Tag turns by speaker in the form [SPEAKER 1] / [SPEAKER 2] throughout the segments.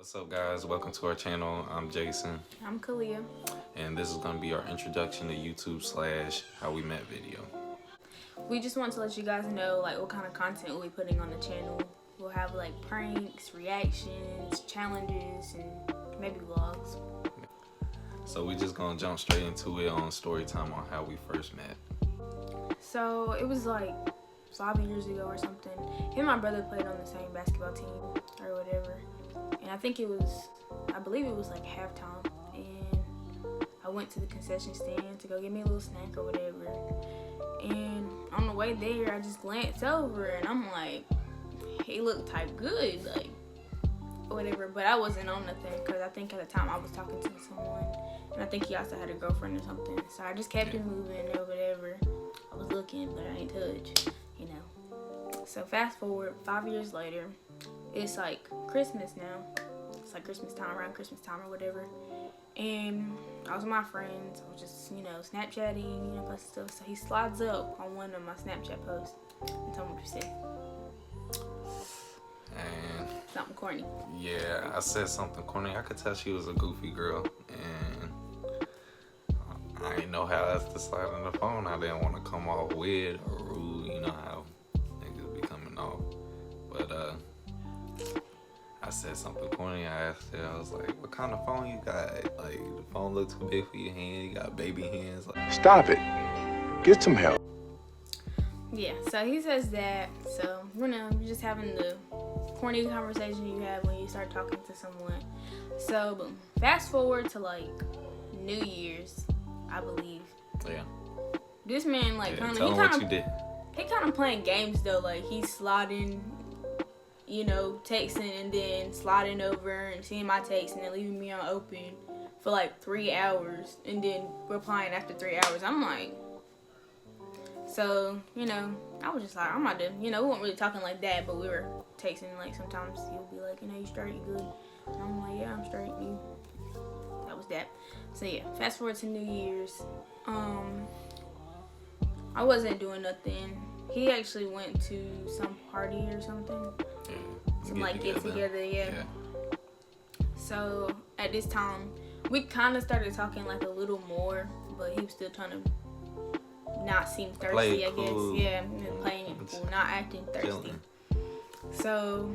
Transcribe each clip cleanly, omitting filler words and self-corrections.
[SPEAKER 1] What's up, guys? Welcome to our channel. I'm Jason,
[SPEAKER 2] I'm Kalia.
[SPEAKER 1] and this is going to be our introduction to YouTube / how we met video.
[SPEAKER 2] We just want to let you guys know like what kind of content we'll be putting on the channel. We'll have like pranks, reactions, challenges, and maybe vlogs.
[SPEAKER 1] So we just going to jump straight into it on story time on how we first met.
[SPEAKER 2] So it was like 5 years ago or something. Him and my brother played on the same basketball team or whatever. And I believe it was like halftime. And I went to the concession stand to go get me a little snack or whatever. And on the way there, I just glanced over and I'm like, he looked type good, like, whatever. But I wasn't on nothing because I think at the time I was talking to someone. And I think he also had a girlfriend or something. So I just kept it moving or whatever. I was looking, but I ain't touch, you know. So fast forward 5 years later, it's like Christmas now. It's like Christmas time, around Christmas time or whatever. And I was with my friends. I was just, Snapchatting, posting stuff. So he slides up on one of my Snapchat posts and told me what you said.
[SPEAKER 1] And
[SPEAKER 2] Something corny.
[SPEAKER 1] yeah, I said something corny. I could tell she was a goofy girl, and I didn't know how else to slide on the phone. I didn't want to come off weird or rude, you know how niggas be coming off. But I said something corny. I asked her, I was like, what kind of phone you got? Like, the phone looks too big for your hand. You got baby hands. Like,
[SPEAKER 3] Stop it. Get some help.
[SPEAKER 2] Yeah, so he says that. So, you're just having the corny conversation you have when you start talking to someone. So, boom. Fast forward to like New Year's, I believe.
[SPEAKER 1] yeah.
[SPEAKER 2] This man, like,
[SPEAKER 1] Yeah, tell him what you did.
[SPEAKER 2] he kind of playing games though. Like, he's sliding, texting and then sliding over and seeing my text and then leaving me on open for like 3 hours and then replying after 3 hours. I'm like, so, I was just like, I'm about to, we weren't really talking like that, but we were texting. Like, sometimes he'll be like, you straight, you good? And I'm like, yeah, I'm straight. That was that. So yeah, fast forward to New Year's. I wasn't doing nothing. He actually went to some party or something.
[SPEAKER 1] Yeah.
[SPEAKER 2] Some like get together, yeah. So at this time, we kind of started talking like a little more, but he was still trying to not seem thirsty,
[SPEAKER 1] Play
[SPEAKER 2] I
[SPEAKER 1] cool.
[SPEAKER 2] guess. Yeah, playing it cool, not acting thirsty.
[SPEAKER 1] Chilling.
[SPEAKER 2] So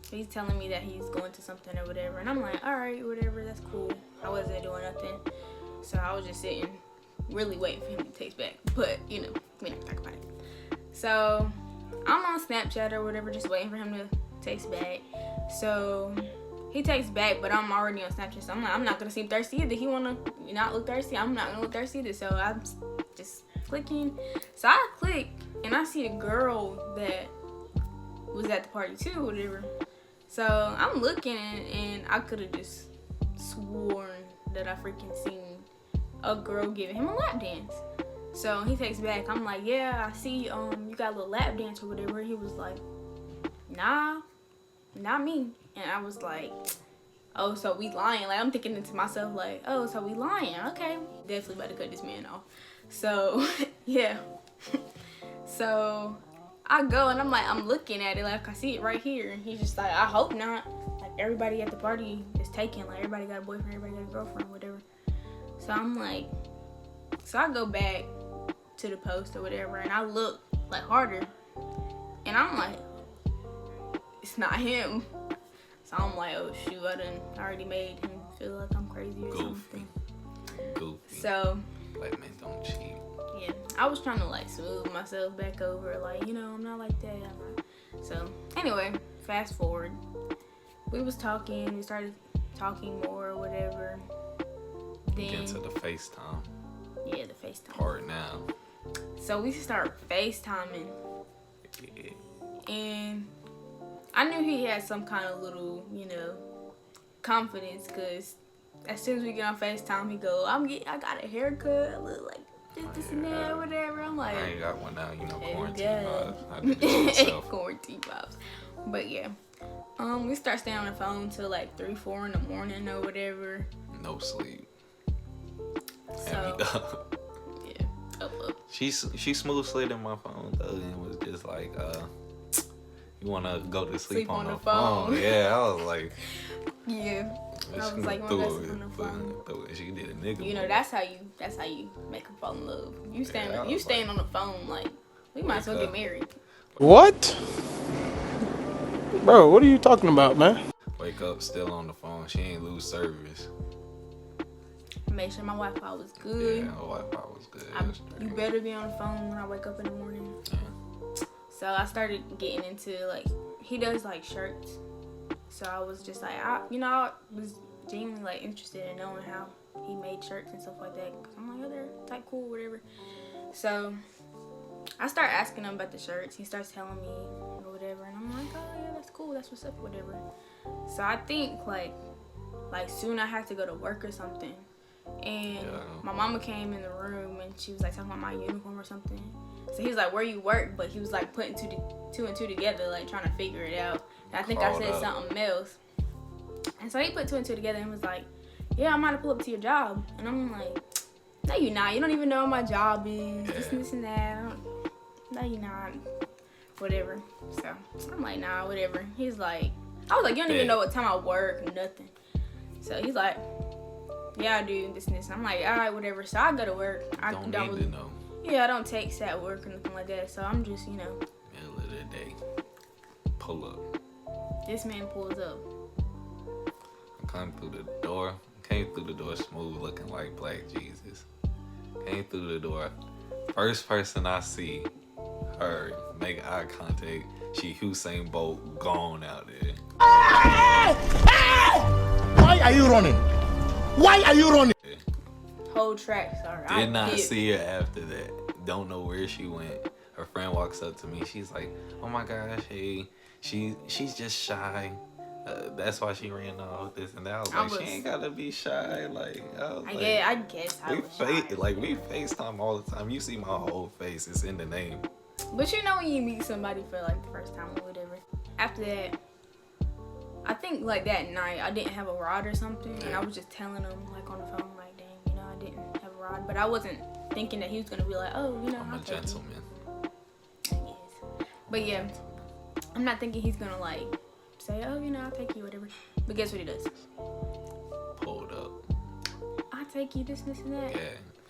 [SPEAKER 2] he's telling me that he's going to something or whatever, and I'm like, all right, whatever, that's cool. I wasn't doing nothing, so I was just sitting, really waiting for him to text back. But we never talk about it. So I'm on Snapchat or whatever, just waiting for him to text back. So he texts back, but I'm already on Snapchat, so I'm like, I'm not gonna seem thirsty either. He wanna not look thirsty, I'm not gonna look thirsty either. So I'm just clicking. So I click and I see the girl that was at the party too, whatever. So I'm looking and I could have just sworn that I freaking seen a girl giving him a lap dance. So he texts back, I'm like, yeah, I see you got a little lap dance or whatever. He was like, nah, not me. And I was like, oh, so we lying. Like, I'm thinking to myself like, oh, so we lying. Okay, definitely about to cut this man off. So yeah. So I go and I'm like, I'm looking at it like I see it right here. And he's just like, I hope not. Like, everybody at the party is taken. Like, everybody got a boyfriend, everybody got a girlfriend, whatever. So I'm like, so I go back to the post or whatever and I look like harder. And I'm like, it's not him. So I'm like, oh shoot, I already made him feel like I'm crazy or something.
[SPEAKER 1] Goofy.
[SPEAKER 2] So
[SPEAKER 1] Black men don't cheat.
[SPEAKER 2] yeah, I was trying to like smooth myself back over, like, I'm not like that. I'm not. So anyway, fast forward. We was talking, we started talking more or whatever. Then
[SPEAKER 1] Get to the FaceTime
[SPEAKER 2] yeah, the FaceTime
[SPEAKER 1] part now.
[SPEAKER 2] So we start FaceTiming
[SPEAKER 1] Yeah.
[SPEAKER 2] and I knew he had some kind of little, confidence, because as soon as we get on FaceTime, he go, I got a haircut, I look like this and that or whatever. I'm like,
[SPEAKER 1] I ain't got one now, quarantine
[SPEAKER 2] yeah.
[SPEAKER 1] vibes. I did this myself.
[SPEAKER 2] Quarantine vibes. But yeah, we start staying on the phone till like 3, 4 in the morning or whatever.
[SPEAKER 1] No sleep.
[SPEAKER 2] So
[SPEAKER 1] Had me up.
[SPEAKER 2] yeah, up.
[SPEAKER 1] She smooth slid in my phone though, and was just like, you want to go to sleep on the phone? Yeah, I was like,
[SPEAKER 2] Yeah. I was
[SPEAKER 1] She
[SPEAKER 2] like,
[SPEAKER 1] threw
[SPEAKER 2] well, that's
[SPEAKER 1] it,
[SPEAKER 2] on the phone.
[SPEAKER 1] but she did a nigga.
[SPEAKER 2] You know,
[SPEAKER 1] move.
[SPEAKER 2] that's how you make them fall in love. You staying
[SPEAKER 1] Yeah, I
[SPEAKER 2] you
[SPEAKER 1] was
[SPEAKER 2] staying
[SPEAKER 1] like,
[SPEAKER 2] on the phone like we might as well
[SPEAKER 1] wake
[SPEAKER 2] get
[SPEAKER 1] up.
[SPEAKER 2] married.
[SPEAKER 4] What? Bro, what are you talking about, man?
[SPEAKER 1] Wake up, still on the phone. She ain't lose service.
[SPEAKER 2] Make sure my Wi-Fi was good.
[SPEAKER 1] Yeah, her Wi-Fi was good.
[SPEAKER 2] You better be on the phone when I wake up in the morning.
[SPEAKER 1] Yeah.
[SPEAKER 2] So I started getting into like he does like shirts. So I was just like I was genuinely like interested in knowing how he made shirts and stuff like that. Cause I'm like, oh, they're type cool, whatever. So I start asking him about the shirts. He starts telling me or whatever, and I'm like, oh yeah, that's cool. That's what's up, whatever. So I think like soon I had to go to work or something. And my mama came in the room and she was like talking about my uniform or something. So he was like, where you work? But he was like putting two and two together, like trying to figure it out. And I think I said something else. And so he put two and two together and was like, yeah, I'm about to pull up to your job. And I'm like, no, you're not. You don't even know what my job is. This and that. No, you're not. Whatever. So I'm like, nah, whatever. He's like, I was like, you don't even know what time I work, nothing. So he's like, yeah, I do this and this. And I'm like, all right, whatever. So I go to work. I
[SPEAKER 1] Don't
[SPEAKER 2] don't
[SPEAKER 1] need
[SPEAKER 2] really
[SPEAKER 1] to know.
[SPEAKER 2] Yeah, I don't text at work or nothing like that. So I'm just,
[SPEAKER 1] Middle of the day. Pull up.
[SPEAKER 2] this man pulls up.
[SPEAKER 1] I come through the door. Came through the door smooth, looking like Black Jesus. Came through the door. First person I see her make eye contact. She Usain Bolt gone out there.
[SPEAKER 4] Why are you running? Why are you running?
[SPEAKER 2] Whole track, sorry.
[SPEAKER 1] Did not see her after that. Don't know where she went. Her friend walks up to me. She's like, "Oh my gosh, hey, she's just shy. That's why she ran off this and that." I was like, she ain't gotta be shy. Like,
[SPEAKER 2] I guess I was shy.
[SPEAKER 1] we FaceTime all the time. You see my whole face. It's in the name.
[SPEAKER 2] But you know when you meet somebody for like the first time or whatever. After that, I think like that night I didn't have a rod or something, and I was just telling him like on the phone, like, dang, I didn't have a rod. But I wasn't thinking that he was gonna be like, oh,
[SPEAKER 1] I'm a gentleman.
[SPEAKER 2] I guess. But yeah, I'm not thinking he's gonna like say, oh, I'll take you, whatever. But guess what he does?
[SPEAKER 1] Pulled up.
[SPEAKER 2] I'll take you, this and that.
[SPEAKER 1] Yeah,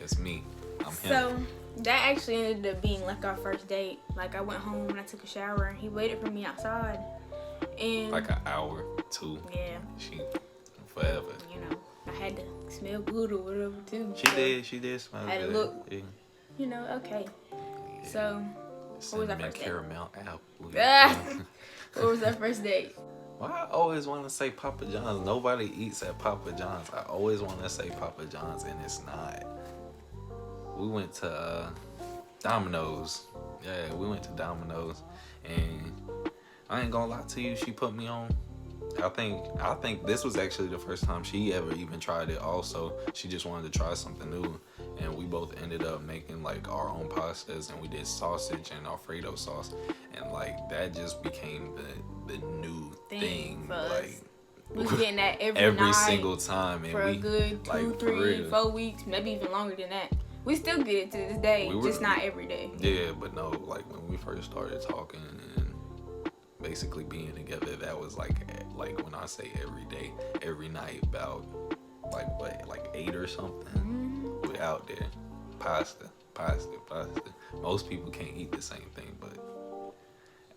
[SPEAKER 1] it's me. I'm him.
[SPEAKER 2] So that actually ended up being like our first date. Like I went home and I took a shower and he waited for me outside. And
[SPEAKER 1] like an hour, 2.
[SPEAKER 2] Yeah.
[SPEAKER 1] She forever.
[SPEAKER 2] I had to smell good or whatever too.
[SPEAKER 1] She did smell good.
[SPEAKER 2] I had to look.
[SPEAKER 1] Yeah.
[SPEAKER 2] Okay. Yeah. So what was our first date?
[SPEAKER 1] Caramel apple.
[SPEAKER 2] What was our first date?
[SPEAKER 1] Well, I always want to say Papa John's. Nobody eats at Papa John's. I always want to say Papa John's, and it's not. We went to Domino's. Yeah, we went to Domino's, and I ain't gonna lie to you, she put me on. I think this was actually the first time she ever even tried it. Also, she just wanted to try something new, and we both ended up making like our own pastas, and we did sausage and Alfredo sauce, and like that just became the new thing. Like
[SPEAKER 2] we was getting that
[SPEAKER 1] every
[SPEAKER 2] night
[SPEAKER 1] single time, and
[SPEAKER 2] for a good 2, 3, 4 weeks, maybe even longer than that. We still get it to this day, just not every day.
[SPEAKER 1] Yeah, but no, like when we first started talking and basically being together, that was like when I say every day, every night, about like 8 or something. We out there, pasta. Most people can't eat the same thing, but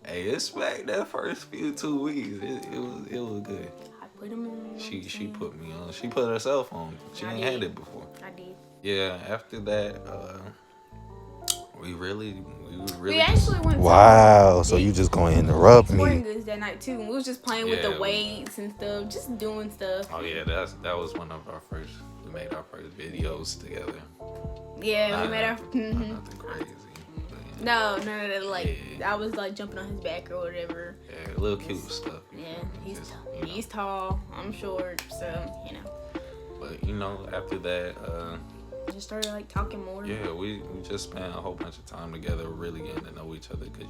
[SPEAKER 1] hey, it's back that first few 2 weeks. It was good.
[SPEAKER 2] I put him on.
[SPEAKER 1] She put me on. She put herself on. She ain't had it before.
[SPEAKER 2] I did.
[SPEAKER 1] Yeah. After that, we
[SPEAKER 2] actually went to
[SPEAKER 5] wow, so you just gonna interrupt
[SPEAKER 2] sporting
[SPEAKER 5] me?
[SPEAKER 2] goods that night too. We was just playing with the weights and stuff, just doing stuff.
[SPEAKER 1] Oh yeah, that was one of our first. We made our first videos together.
[SPEAKER 2] Yeah, we made our.
[SPEAKER 1] Nothing crazy.
[SPEAKER 2] No, like I was like jumping on his back or whatever.
[SPEAKER 1] Yeah, little cute stuff.
[SPEAKER 2] Yeah, he's tall. I'm short, so
[SPEAKER 1] But after that,
[SPEAKER 2] just started like talking more.
[SPEAKER 1] Yeah, we just spent a whole bunch of time together, really getting to know each other, because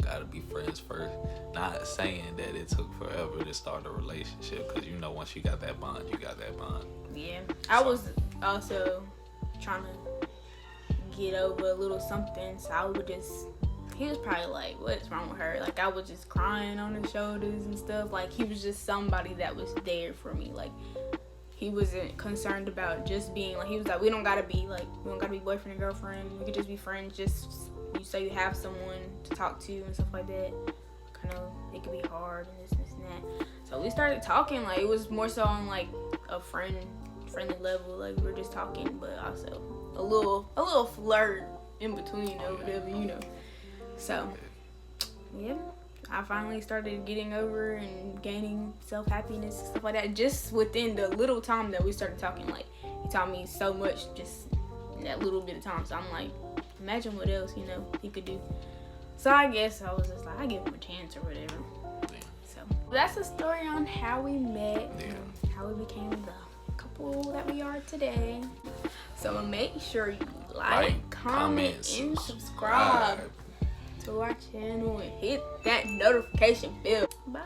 [SPEAKER 1] gotta be friends first. Not saying that it took forever to start a relationship, because once you got that bond, you got that bond.
[SPEAKER 2] Yeah, I was also trying to get over a little something, so I would just he was probably like, what's wrong with her? Like, I was just crying on his shoulders and stuff. Like, he was just somebody that was there for me. Like, he wasn't concerned about just being, like, he was like, we don't gotta be boyfriend and girlfriend. We could just be friends. Just, you say you have someone to talk to and stuff like that. Kind of, it could be hard and this and that. So we started talking. Like, it was more so on, like, a friendly level. Like, we were just talking, but also a little flirt in between or whatever, you know. So, yeah, I finally started getting over and gaining self-happiness and stuff like that just within the little time that we started talking. Like, he taught me so much just in that little bit of time. So I'm like, imagine what else, you know, he could do. So I guess I was just like, I give him a chance or whatever.
[SPEAKER 1] Yeah.
[SPEAKER 2] So that's a story on how we met,
[SPEAKER 1] Yeah.
[SPEAKER 2] and how we became the couple that we are today. So make sure you like, comment, and subscribe to our channel and hit that notification bell. Bye.